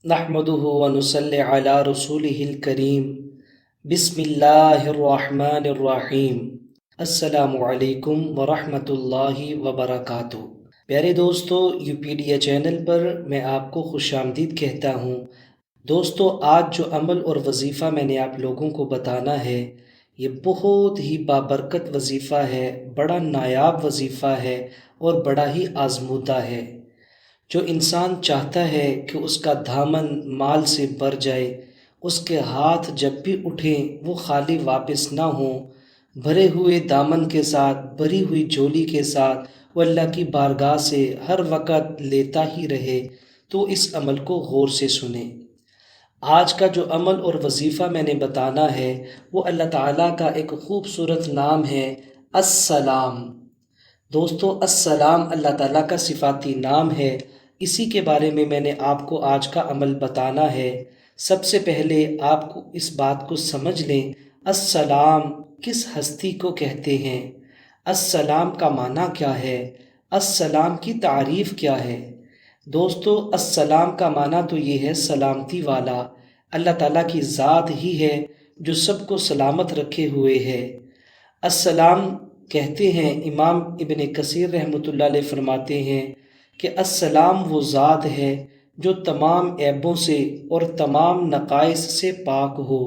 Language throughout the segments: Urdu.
نحمده ونصلي على رسوله الكريم بسم اللہ الرحمن الرحیم السلام علیکم ورحمۃ اللہ وبرکاتہ۔ پیارے دوستو، یوپیڈیا چینل پر میں آپ کو خوش آمدید کہتا ہوں۔ دوستو، آج جو عمل اور وظیفہ میں نے آپ لوگوں کو بتانا ہے، یہ بہت ہی بابرکت وظیفہ ہے، بڑا نایاب وظیفہ ہے اور بڑا ہی آزمودہ ہے۔ جو انسان چاہتا ہے کہ اس کا دامن مال سے بھر جائے، اس کے ہاتھ جب بھی اٹھیں وہ خالی واپس نہ ہوں، بھرے ہوئے دامن کے ساتھ، بھری ہوئی جھولی کے ساتھ وہ اللہ کی بارگاہ سے ہر وقت لیتا ہی رہے، تو اس عمل کو غور سے سنیں۔ آج کا جو عمل اور وظیفہ میں نے بتانا ہے وہ اللہ تعالیٰ کا ایک خوبصورت نام ہے، السلام۔ دوستو، السلام اللہ تعالیٰ کا صفاتی نام ہے، اسی کے بارے میں نے آپ کو آج کا عمل بتانا ہے۔ سب سے پہلے آپ کو اس بات کو سمجھ لیں، السلام کس ہستی کو کہتے ہیں، السلام کا معنی کیا ہے، السلام کی تعریف کیا ہے۔ دوستو، السلام کا معنی تو یہ ہے سلامتی والا، اللہ تعالیٰ کی ذات ہی ہے جو سب کو سلامت رکھے ہوئے ہے۔ السلام کہتے ہیں، امام ابن کثیر رحمۃ اللہ علیہ فرماتے ہیں کہ السلام وہ ذات ہے جو تمام عیبوں سے اور تمام نقائص سے پاک ہو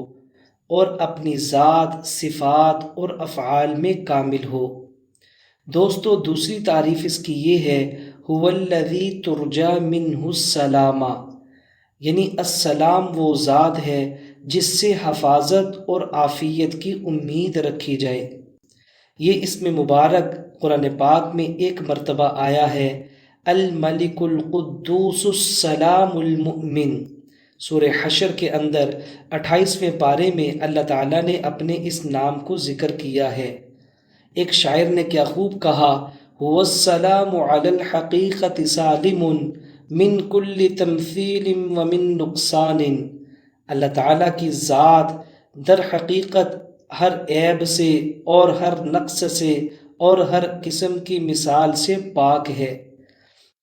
اور اپنی ذات، صفات اور افعال میں کامل ہو۔ دوستو، دوسری تعریف اس کی یہ ہے، هو الذی ترجا منہ السلامہ، یعنی السلام وہ ذات ہے جس سے حفاظت اور عافیت کی امید رکھی جائے۔ یہ اسم مبارک قرآن پاک میں ایک مرتبہ آیا ہے، الملک القدوس السلام المؤمن۔ سورہ حشر کے اندر 28ویں پارے میں اللہ تعالیٰ نے اپنے اس نام کو ذکر کیا ہے۔ ایک شاعر نے کیا خوب کہا، هو السلام علی الحقیقت سالم من کل تمثیل ومن نقصان۔ اللہ تعالیٰ کی ذات در حقیقت ہر عیب سے اور ہر نقص سے اور ہر قسم کی مثال سے پاک ہے۔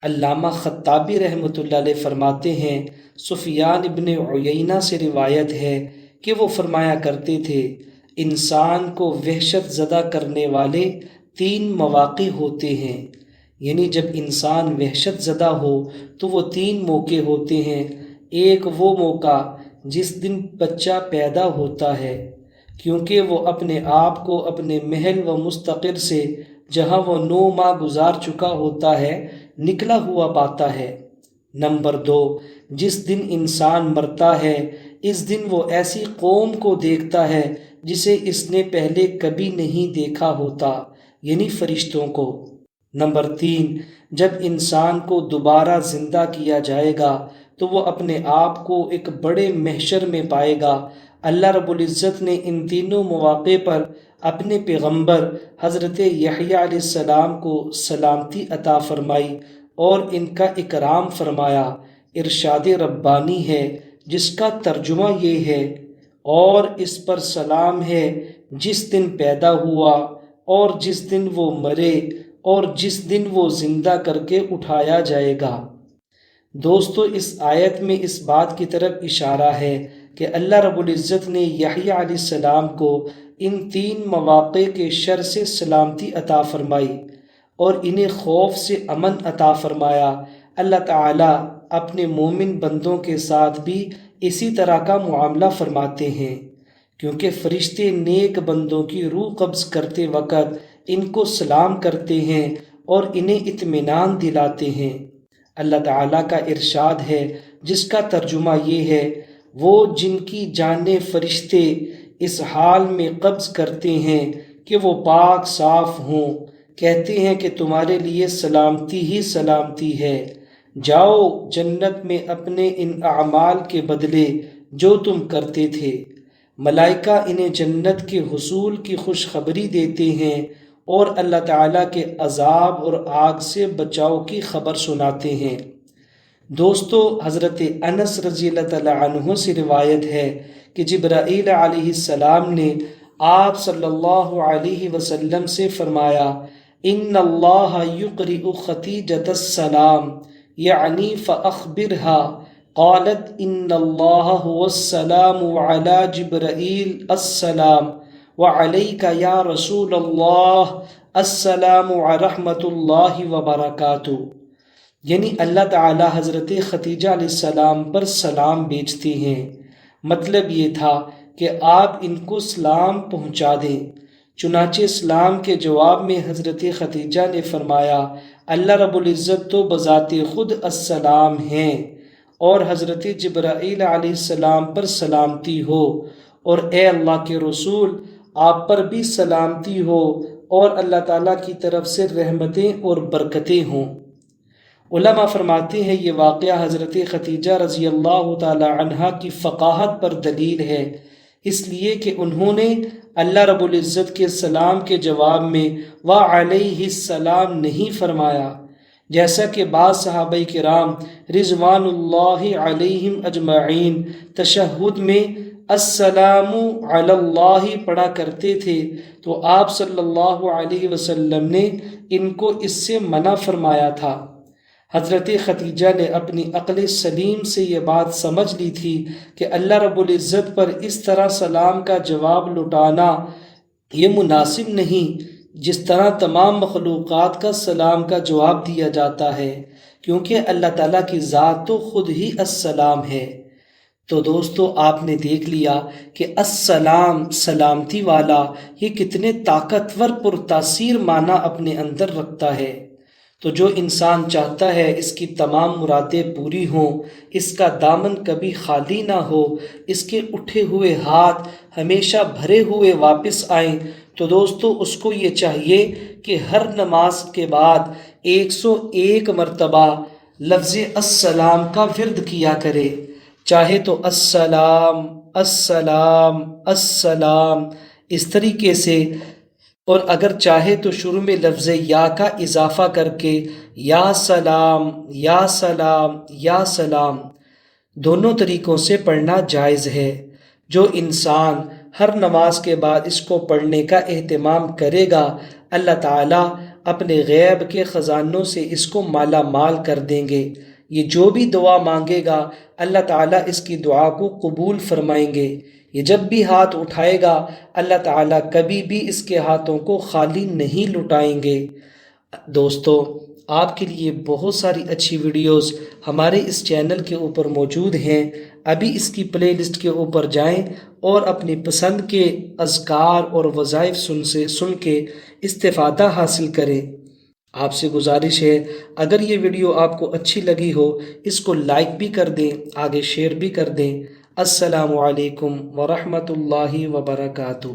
علامہ خطابی رحمۃ اللہ علیہ فرماتے ہیں، سفیان ابن عیینہ سے روایت ہے کہ وہ فرمایا کرتے تھے، انسان کو وحشت زدہ کرنے والے 3 مواقع ہوتے ہیں، یعنی جب انسان وحشت زدہ ہو تو وہ 3 موقع ہوتے ہیں۔ ایک وہ موقع جس دن بچہ پیدا ہوتا ہے، کیونکہ وہ اپنے آپ کو اپنے محل و مستقر سے، جہاں وہ 9 ماہ گزار چکا ہوتا ہے، نکلا ہوا پاتا ہے۔ نمبر 2، جس دن انسان مرتا ہے، اس دن وہ ایسی قوم کو دیکھتا ہے جسے اس نے پہلے کبھی نہیں دیکھا ہوتا، یعنی فرشتوں کو۔ نمبر 3، جب انسان کو دوبارہ زندہ کیا جائے گا تو وہ اپنے آپ کو ایک بڑے محشر میں پائے گا۔ اللہ رب العزت نے ان تینوں مواقع پر اپنے پیغمبر حضرت یحییٰ علیہ السلام کو سلامتی عطا فرمائی اور ان کا اکرام فرمایا۔ ارشاد ربانی ہے جس کا ترجمہ یہ ہے، اور اس پر سلام ہے جس دن پیدا ہوا اور جس دن وہ مرے اور جس دن وہ زندہ کر کے اٹھایا جائے گا۔ دوستو، اس آیت میں اس بات کی طرف اشارہ ہے کہ اللہ رب العزت نے یحییٰ علیہ السلام کو ان 3 مواقع کے شر سے سلامتی عطا فرمائی اور انہیں خوف سے امن عطا فرمایا۔ اللہ تعالیٰ اپنے مومن بندوں کے ساتھ بھی اسی طرح کا معاملہ فرماتے ہیں، کیونکہ فرشتے نیک بندوں کی روح قبض کرتے وقت ان کو سلام کرتے ہیں اور انہیں اطمینان دلاتے ہیں۔ اللہ تعالیٰ کا ارشاد ہے جس کا ترجمہ یہ ہے، وہ جن کی جانیں فرشتے اس حال میں قبض کرتے ہیں کہ وہ پاک صاف ہوں، کہتے ہیں کہ تمہارے لیے سلامتی ہی سلامتی ہے، جاؤ جنت میں اپنے ان اعمال کے بدلے جو تم کرتے تھے۔ ملائکہ انہیں جنت کے حصول کی خوشخبری دیتے ہیں اور اللہ تعالیٰ کے عذاب اور آگ سے بچاؤ کی خبر سناتے ہیں۔ دوستو، حضرت انس رضی اللہ تعالیٰ عنہ سے روایت ہے کہ جبرائیل علیہ السلام نے آپ صلی اللہ علیہ وسلم سے فرمایا، ان اللہ یقرئ ختیجۃ السلام یعنی فاخبرها، قالت ان اللہ هو السلام علی جبرائیل السلام وعلیک یا رسول اللہ السلام ورحمۃ اللہ وبرکاتہ، یعنی اللہ تعالی حضرت ختیجہ علیہ السلام پر سلام بھیجتے ہیں۔ مطلب یہ تھا کہ آپ ان کو سلام پہنچا دیں۔ چنانچہ سلام کے جواب میں حضرت ختیجہ نے فرمایا اللہ رب العزت تو بذات خود السلام ہیں، اور حضرت جبرائیل علیہ السلام پر سلامتی ہو، اور اے اللہ کے رسول آپ پر بھی سلامتی ہو، اور اللہ تعالیٰ کی طرف سے رحمتیں اور برکتیں ہوں۔ علماء فرماتے ہیں یہ واقعہ حضرت ختیجہ رضی اللہ تعالی عنہا کی فقاہت پر دلیل ہے، اس لیے کہ انہوں نے اللہ رب العزت کے سلام کے جواب میں وعلیہ السلام نہیں فرمایا، جیسا کہ بعض صحابہ کرام رضوان اللہ علیہم اجمعین تشہد میں السلام علی اللہ پڑھا کرتے تھے، تو آپ صلی اللہ علیہ وسلم نے ان کو اس سے منع فرمایا تھا۔ حضرت ختیجہ نے اپنی عقل سلیم سے یہ بات سمجھ لی تھی کہ اللہ رب العزت پر اس طرح سلام کا جواب لٹانا یہ مناسب نہیں جس طرح تمام مخلوقات کا سلام کا جواب دیا جاتا ہے، کیونکہ اللہ تعالیٰ کی ذات تو خود ہی السلام ہے۔ تو دوستو آپ نے دیکھ لیا کہ السلام سلامتی والا یہ کتنے طاقتور پرتاثیر معنی اپنے اندر رکھتا ہے۔ تو جو انسان چاہتا ہے اس کی تمام مرادیں پوری ہوں، اس کا دامن کبھی خالی نہ ہو، اس کے اٹھے ہوئے ہاتھ ہمیشہ بھرے ہوئے واپس آئیں، تو دوستو اس کو یہ چاہیے کہ ہر نماز کے بعد 101 مرتبہ لفظ السلام کا ورد کیا کرے، چاہے تو السلام السلام السلام اس طریقے سے، اور اگر چاہے تو شروع میں لفظ یا کا اضافہ کر کے یا سلام یا سلام یا سلام، دونوں طریقوں سے پڑھنا جائز ہے۔ جو انسان ہر نماز کے بعد اس کو پڑھنے کا اہتمام کرے گا، اللہ تعالیٰ اپنے غیب کے خزانوں سے اس کو مالا مال کر دیں گے۔ یہ جو بھی دعا مانگے گا اللہ تعالیٰ اس کی دعا کو قبول فرمائیں گے۔ یہ جب بھی ہاتھ اٹھائے گا اللہ تعالیٰ کبھی بھی اس کے ہاتھوں کو خالی نہیں لٹائیں گے۔ دوستو آپ کے لیے بہت ساری اچھی ویڈیوز ہمارے اس چینل کے اوپر موجود ہیں، ابھی اس کی پلے لسٹ کے اوپر جائیں اور اپنی پسند کے اذکار اور وظائف سن کے استفادہ حاصل کریں۔ آپ سے گزارش ہے اگر یہ ویڈیو آپ کو اچھی لگی ہو اس کو لائک بھی کر دیں، آگے شیئر بھی کر دیں۔ السلام علیکم ورحمۃ اللہ وبرکاتہ۔